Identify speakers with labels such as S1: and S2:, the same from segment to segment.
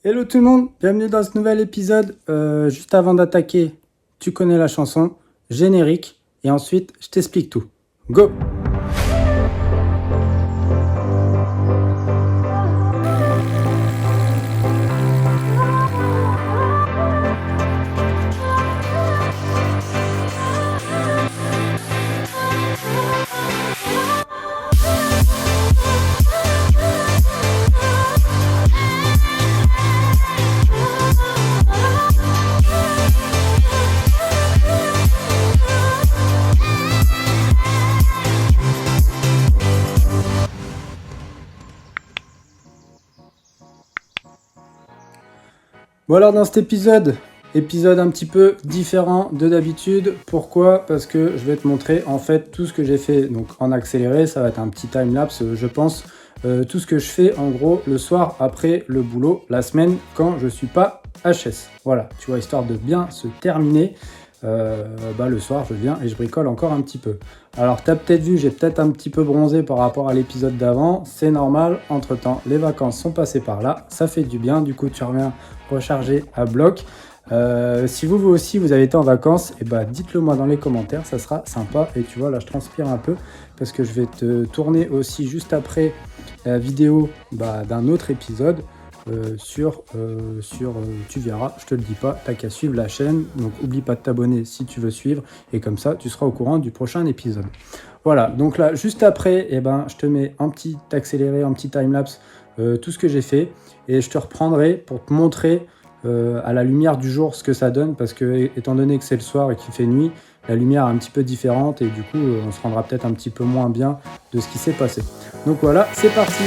S1: Hello tout le monde, bienvenue dans ce nouvel épisode. Juste avant d'attaquer, tu connais la chanson, générique, et ensuite je t'explique tout. Go! Bon alors dans cet épisode un petit peu différent de d'habitude. Pourquoi? Parce que je vais te montrer en fait tout ce que j'ai fait donc en accéléré, ça va être un petit time-lapse je pense. Tout ce que je fais en gros le soir après le boulot, la semaine quand je suis pas HS. Voilà, tu vois, histoire de bien se terminer. Le soir je viens et je bricole encore un petit peu. Alors t'as peut-être vu, j'ai peut-être un petit peu bronzé par rapport à l'épisode d'avant, c'est normal, entre temps les vacances sont passées par là, ça fait du bien, du coup tu reviens rechargé à bloc. Si vous aussi vous avez été en vacances, et dites-le moi dans les commentaires, ça sera sympa. Et tu vois là je transpire un peu parce que je vais te tourner aussi juste après la vidéo d'un autre épisode tu verras, je te le dis pas, t'as qu'à suivre la chaîne, donc oublie pas de t'abonner si tu veux suivre, et comme ça tu seras au courant du prochain épisode. Voilà, donc là juste après, je te mets un petit accéléré, un petit timelapse, tout ce que j'ai fait, et je te reprendrai pour te montrer à la lumière du jour ce que ça donne, parce que étant donné que c'est le soir et qu'il fait nuit, la lumière est un petit peu différente, et du coup on se rendra peut-être un petit peu moins bien de ce qui s'est passé. Donc voilà, c'est parti.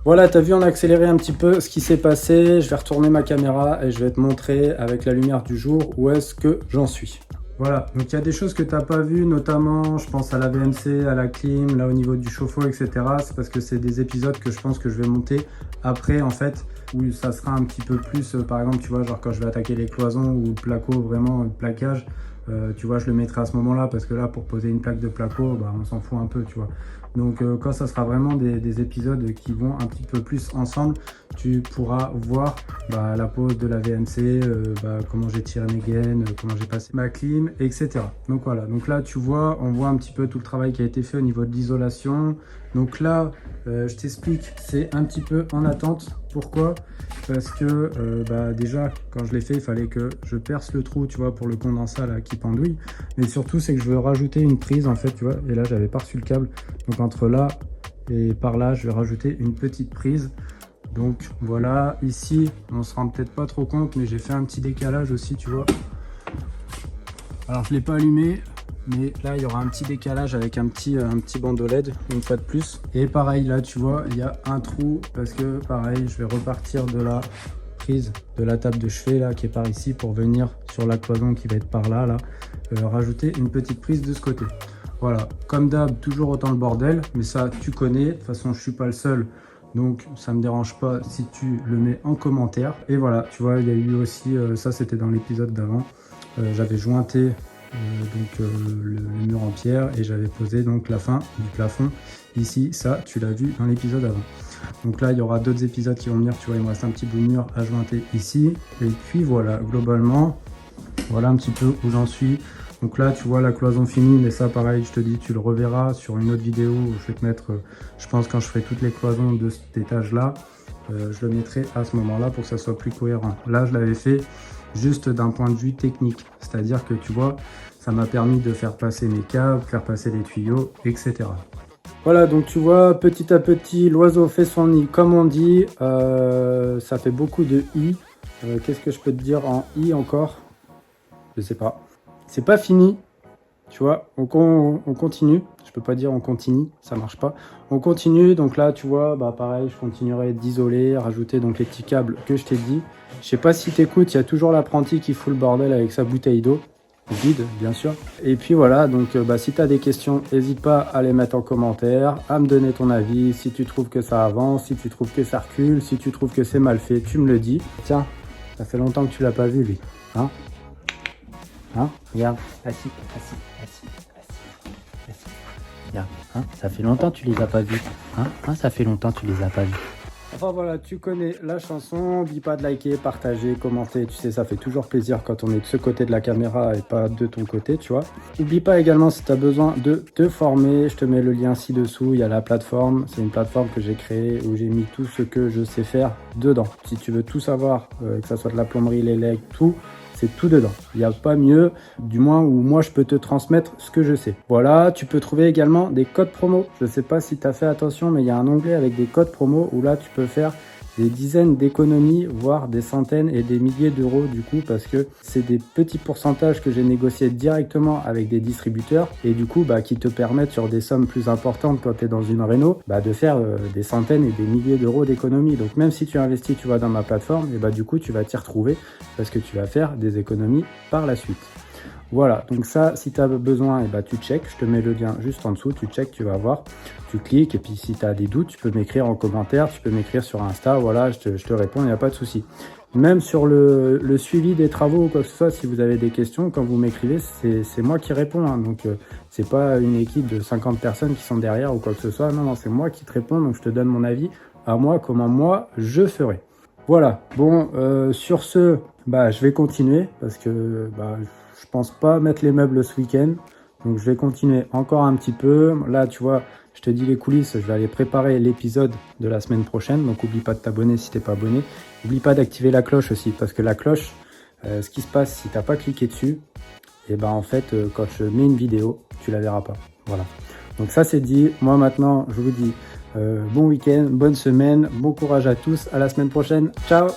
S1: Voilà, t'as vu en accéléré un petit peu ce qui s'est passé. Je vais retourner ma caméra et je vais te montrer avec la lumière du jour où est-ce que j'en suis. Voilà, donc il y a des choses que tu n'as pas vues, notamment je pense à la VMC, à la clim, là au niveau du chauffe-eau, etc. C'est parce que c'est des épisodes que je pense que je vais monter après en fait, où ça sera un petit peu plus, par exemple, tu vois, genre quand je vais attaquer les cloisons ou le placo, vraiment le plaquage, tu vois, je le mettrai à ce moment-là parce que là, pour poser une plaque de placo, bah, on s'en fout un peu, tu vois. Donc quand ça sera vraiment des épisodes qui vont un petit peu plus ensemble, tu pourras voir la pose de la VMC, comment j'ai tiré mes gaines, comment j'ai passé ma clim, etc. Donc voilà, donc là tu vois, on voit un petit peu tout le travail qui a été fait au niveau de l'isolation. Donc là, je t'explique, c'est un petit peu en attente. Pourquoi? Parce que déjà, quand je l'ai fait, il fallait que je perce le trou, tu vois, pour le condensat là qui pendouille. Mais surtout, c'est que je veux rajouter une prise en fait, tu vois. Et là, j'avais pas reçu le câble. Donc entre là et par là, je vais rajouter une petite prise. Donc voilà, ici, on se rend peut-être pas trop compte, mais j'ai fait un petit décalage aussi, tu vois. Alors je l'ai pas allumé, mais là il y aura un petit décalage avec un petit bandeau LED une fois de plus. Et pareil là tu vois, il y a un trou parce que pareil je vais repartir de la prise de la table de chevet là qui est par ici pour venir sur la cloison qui va être par là, rajouter une petite prise de ce côté. Voilà, comme d'hab, toujours autant le bordel, mais ça tu connais, de toute façon je suis pas le seul. Donc ça me dérange pas si tu le mets en commentaire. Et voilà, tu vois, il y a eu aussi, ça c'était dans l'épisode d'avant, j'avais jointé le mur en pierre et j'avais posé donc la fin du plafond ici. Ça tu l'as vu dans l'épisode avant. Donc là il y aura d'autres épisodes qui vont venir, tu vois, il me reste un petit bout de mur à jointer ici. Et puis voilà, globalement, voilà un petit peu où j'en suis. Donc là tu vois la cloison finie, mais ça pareil je te dis, tu le reverras sur une autre vidéo où je vais te mettre, je pense quand je ferai toutes les cloisons de cet étage là, je le mettrai à ce moment là pour que ça soit plus cohérent. Là je l'avais fait juste d'un point de vue technique, c'est à dire que tu vois, ça m'a permis de faire passer mes câbles, faire passer les tuyaux, etc. Voilà, donc tu vois, petit à petit, l'oiseau fait son nid, comme on dit. Ça fait beaucoup de i. Qu'est-ce que je peux te dire en i encore? Je sais pas. C'est pas fini, tu vois. On continue. Je peux pas dire on continue, ça marche pas. On continue, donc là, tu vois, pareil, je continuerai d'isoler, rajouter donc les petits câbles que je t'ai dit. Je sais pas si t'écoutes, il y a toujours l'apprenti qui fout le bordel avec sa bouteille d'eau. Vide, bien sûr. Et puis voilà, donc si tu as des questions, n'hésite pas à les mettre en commentaire, à me donner ton avis, si tu trouves que ça avance, si tu trouves que ça recule, si tu trouves que c'est mal fait, tu me le dis. Tiens, ça fait longtemps que tu l'as pas vu, lui. Hein? Regarde, assis. Regarde, ça fait longtemps que tu les as pas vus. Ça fait longtemps que tu les as pas vus. Enfin voilà, tu connais la chanson, n'oublie pas de liker, partager, commenter, tu sais, ça fait toujours plaisir quand on est de ce côté de la caméra et pas de ton côté, tu vois. N'oublie pas également si tu as besoin de te former, je te mets le lien ci-dessous, il y a la plateforme, c'est une plateforme que j'ai créée où j'ai mis tout ce que je sais faire dedans. Si tu veux tout savoir, que ça soit de la plomberie, les legs, tout, c'est tout dedans. Il n'y a pas mieux, du moins où moi je peux te transmettre ce que je sais. Voilà, tu peux trouver également des codes promo. Je ne sais pas si tu as fait attention, mais il y a un onglet avec des codes promo où là tu peux faire des dizaines d'économies, voire des centaines et des milliers d'euros du coup, parce que c'est des petits pourcentages que j'ai négociés directement avec des distributeurs et du coup qui te permettent sur des sommes plus importantes quand tu es dans une réno, de faire des centaines et des milliers d'euros d'économies. Donc même si tu investis, tu vois, dans ma plateforme, et du coup tu vas t'y retrouver parce que tu vas faire des économies par la suite. Voilà, donc ça, si tu as besoin, tu check, je te mets le lien juste en dessous, tu check, tu vas voir, tu cliques, et puis si tu as des doutes, tu peux m'écrire en commentaire, tu peux m'écrire sur Insta, voilà, je te réponds, il n'y a pas de souci. Même sur le suivi des travaux ou quoi que ce soit, si vous avez des questions, quand vous m'écrivez, c'est moi qui réponds, donc c'est pas une équipe de 50 personnes qui sont derrière ou quoi que ce soit, non, c'est moi qui te réponds, donc je te donne mon avis à moi, comment moi je ferai. Voilà, bon, sur ce, je vais continuer, parce que je pense pas mettre les meubles ce week-end, donc je vais continuer encore un petit peu. Là, tu vois, je te dis les coulisses, je vais aller préparer l'épisode de la semaine prochaine, donc oublie pas de t'abonner si t'es pas abonné. Oublie pas d'activer la cloche aussi, parce que la cloche, ce qui se passe si t'as pas cliqué dessus, en fait, quand je mets une vidéo, tu la verras pas. Voilà. Donc ça c'est dit, moi maintenant, je vous dis bon week-end, bonne semaine, bon courage à tous, à la semaine prochaine, ciao!